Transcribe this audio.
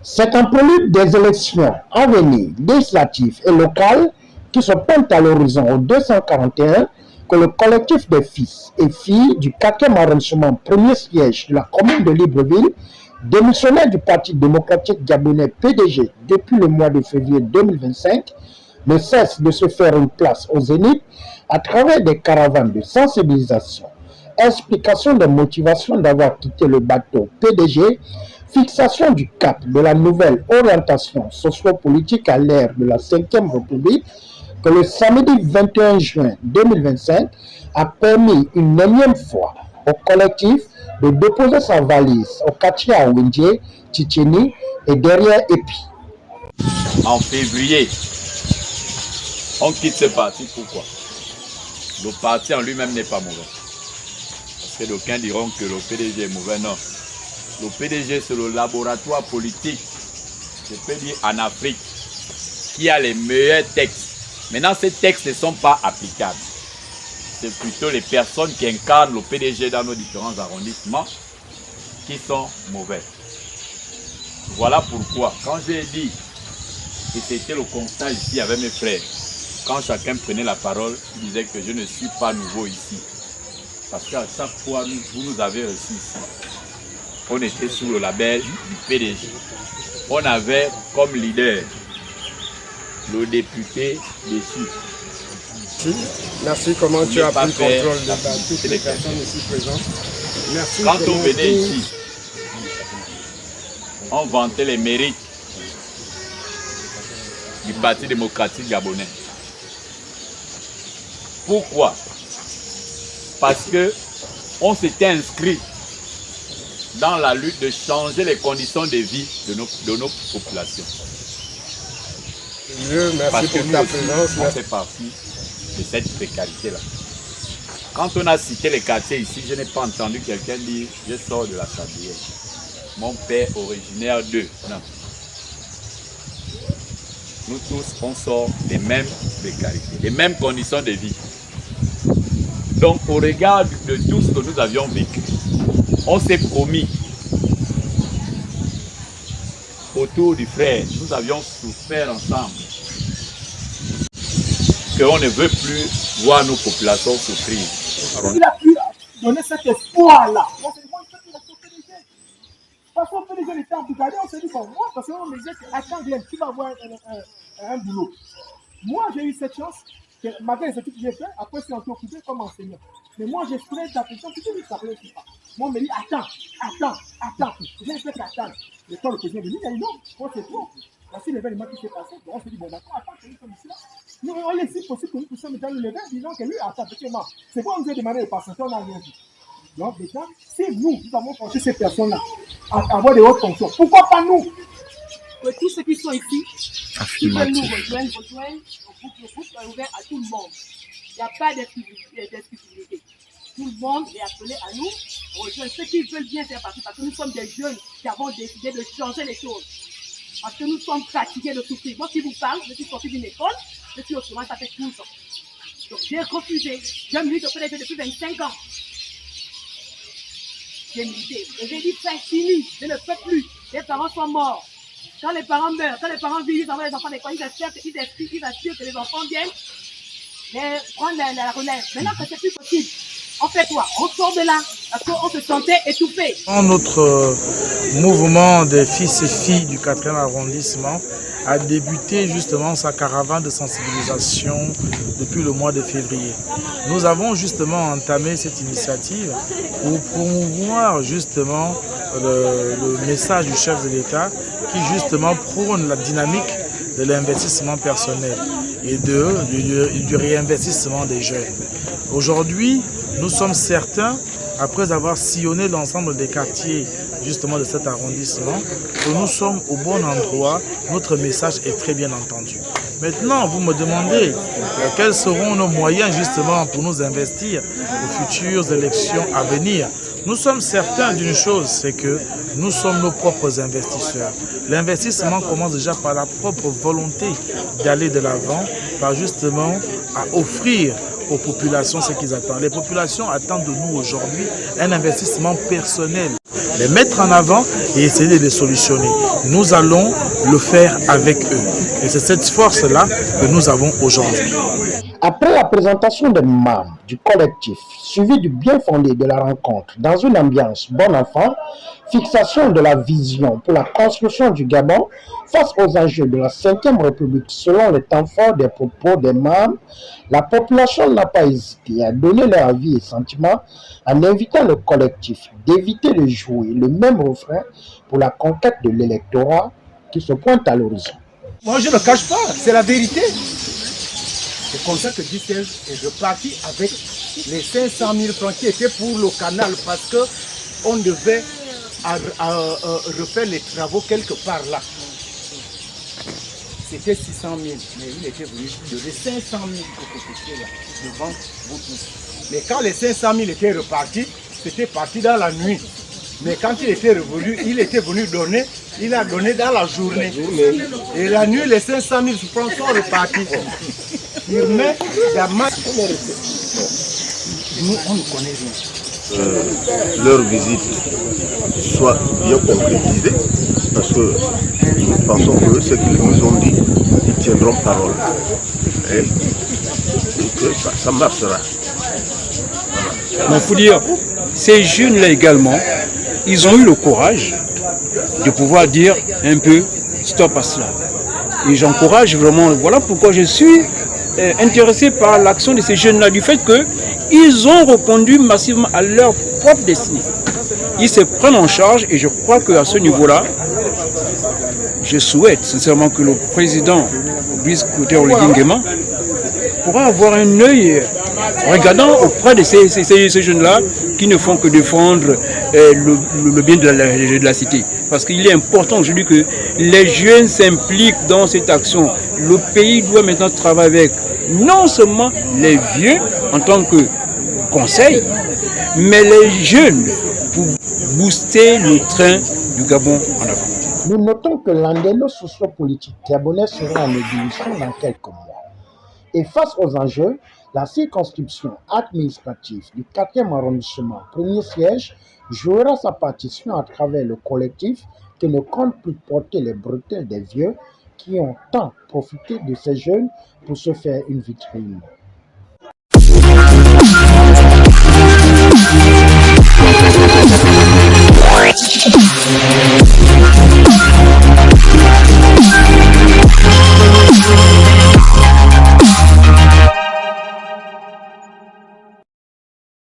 C'est en prélude des élections à venir, législatives et locales, qui se pointent à l'horizon au 241, que le collectif des fils et filles du 4e arrondissement, premier siège de la commune de Libreville, démissionnaire du Parti démocratique gabonais PDG depuis le mois de février 2025, ne cesse de se faire une place au zénith à travers des caravanes de sensibilisation, explication des motivations d'avoir quitté le bateau PDG, fixation du cap de la nouvelle orientation sociopolitique à l'ère de la 5e République, que le samedi 21 juin 2025 a permis une énième fois au collectif de déposer sa valise au quartier à Windje, Tchétchénie et derrière Épi. En février, on quitte ce parti. Pourquoi? Le parti en lui-même n'est pas mauvais. Parce que d'aucuns diront que le PDG est mauvais. Non. Le PDG, c'est le laboratoire politique, je peux dire en Afrique, qui a les meilleurs textes. Maintenant, ces textes ne sont pas applicables. C'est plutôt les personnes qui incarnent le PDG dans nos différents arrondissements qui sont mauvais. Voilà pourquoi, quand j'ai dit, et c'était le constat ici avec mes frères, quand chacun prenait la parole, il disait que je ne suis pas nouveau ici. Parce qu'à chaque fois, vous nous avez reçus ici. On était sous le label du PDG. On avait comme leader le député déchu. Merci, comment tu as pris le contrôle de toutes les personnes ici présentes. Merci. Quand on venait ici, on vantait les mérites du Parti démocratique gabonais. Pourquoi? Parce que on s'était inscrit dans la lutte de changer les conditions de vie de nos populations. Merci pour ta présence. On fait partie de cette précarité-là. Quand on a cité les quartiers ici, je n'ai pas entendu quelqu'un dire « je sors de la Sablière ». Mon père originaire d'eux. Non. Nous tous, on sort des mêmes précarités, des mêmes conditions de vie. Donc, au regard de tout ce que nous avions vécu, on s'est promis autour du frère, nous avions souffert ensemble, qu'on ne veut plus voir nos populations souffrir. Il a pu donner cet espoir-là. Parce qu'on fait déjà les temps pour garder, on s'est dit bon, moi, parce qu'on me disait qu'attends, Glenn, tu vas avoir un boulot. Moi, j'ai eu cette chance, que malgré les études que j'ai fait, après, je suis occupé comme enseignant. Mais moi, j'ai fait d'attention, puis je ne savais pas. Moi, on me dit attends. J'ai fait qu'attendre. Le temps, le président de l'île, il a dit non, moi, c'est trop. Voici l'événement qui s'est passé. On s'est dit bon, d'accord, attends, que nous sommes ici là. Nous, on est si possible que nous puissions mettre le lever, disant que lui, attends, effectivement, c'est quoi on nous a demandé de passer, on n'a rien dit. Donc, déjà, si nous avons forcé ces personnes-là à avoir des hautes fonctions, pourquoi pas nous? Que tous ceux qui sont ici, qui veulent nous rejoindre, le groupe est ouvert à tout le monde. Il n'y a pas d'exclusivité. Tout le monde est appelé à nous rejoindre ceux qui veulent bien faire partie, parce que nous sommes des jeunes qui avons décidé de changer les choses. Parce que nous sommes fatigués de souffrir. Moi, qui vous parle, je suis sorti d'une école, je suis au chômage, ça fait 12 ans. Donc, j'ai refusé. J'ai milité au PDG depuis 25 ans. J'ai milité. Et j'ai dit, c'est fini, je ne peux plus. Les parents sont morts. Quand les parents meurent, quand les parents vivent, ils envoient les enfants à l'école, ils assurent que les enfants viennent prendre la relève. Maintenant que c'est plus possible, on fait quoi? On sort de là, parce qu'on se sentait étouffé. Notre mouvement des fils et filles du 4e arrondissement a débuté justement sa caravane de sensibilisation depuis le mois de février. Nous avons justement entamé cette initiative pour promouvoir justement le message du chef de l'État qui justement prône la dynamique de l'investissement personnel et du réinvestissement des jeunes. Aujourd'hui, nous sommes certains, après avoir sillonné l'ensemble des quartiers justement de cet arrondissement, que nous sommes au bon endroit, notre message est très bien entendu. Maintenant, vous me demandez quels seront nos moyens justement pour nous investir aux futures élections à venir. Nous sommes certains d'une chose, c'est que nous sommes nos propres investisseurs. L'investissement commence déjà par la propre volonté d'aller de l'avant, par justement à offrir aux populations ce qu'ils attendent. Les populations attendent de nous aujourd'hui un investissement personnel, les mettre en avant et essayer de les solutionner. Nous allons le faire avec eux. Et c'est cette force-là que nous avons aujourd'hui. Après la présentation des membres du collectif, suivi du bien fondé de la rencontre dans une ambiance bon enfant, fixation de la vision pour la construction du Gabon face aux enjeux de la 5e République selon le temps fort des propos des membres, la population n'a pas hésité à donner leur avis et sentiments en invitant le collectif d'éviter de jouer le même refrain pour la conquête de l'électorat qui se pointe à l'horizon. Moi, je ne le cache pas, c'est la vérité. C'est comme ça que Gisèle est reparti avec les 500 000 francs qui étaient pour le canal parce qu'on devait refaire les travaux quelque part là. C'était 600 000, mais il était venu donner 500 000 là, devant vous tous. Mais quand les 500 000 étaient repartis, c'était parti dans la nuit. Mais quand il était revenu, il était venu donner, il a donné dans la journée. Et la nuit, les 500 000 francs sont repartis. Il met la main. Nous, on ne connaît rien. Leur visite soit bien concrétisée, parce que nous pensons que ce qu'ils nous ont dit, ils tiendront parole. Et que ça marchera. Mais il faut dire, ces jeunes-là également, ils ont eu le courage de pouvoir dire un peu stop à cela. Et j'encourage vraiment, voilà pourquoi je suis intéressé par l'action de ces jeunes-là, du fait qu'ils ont répondu massivement à leur propre destinée. Ils se prennent en charge et je crois qu'à ce niveau-là, je souhaite sincèrement que le président Brice Clotaire Oligui Nguema pourra avoir un œil regardant auprès de ces jeunes-là qui ne font que défendre le bien de la cité. Parce qu'il est important aujourd'hui que les jeunes s'impliquent dans cette action. Le pays doit maintenant travailler avec non seulement les vieux en tant que conseil, mais les jeunes pour booster le train du Gabon en avant. Nous notons que l'endéno sociopolitique gabonais sera en ébullition dans quelques mois. Et face aux enjeux, la circonscription administrative du 4e arrondissement, premier siège, jouera sa partition à travers le collectif qui ne compte plus porter les bretelles des vieux qui ont tant profité de ces jeunes pour se faire une vitrine.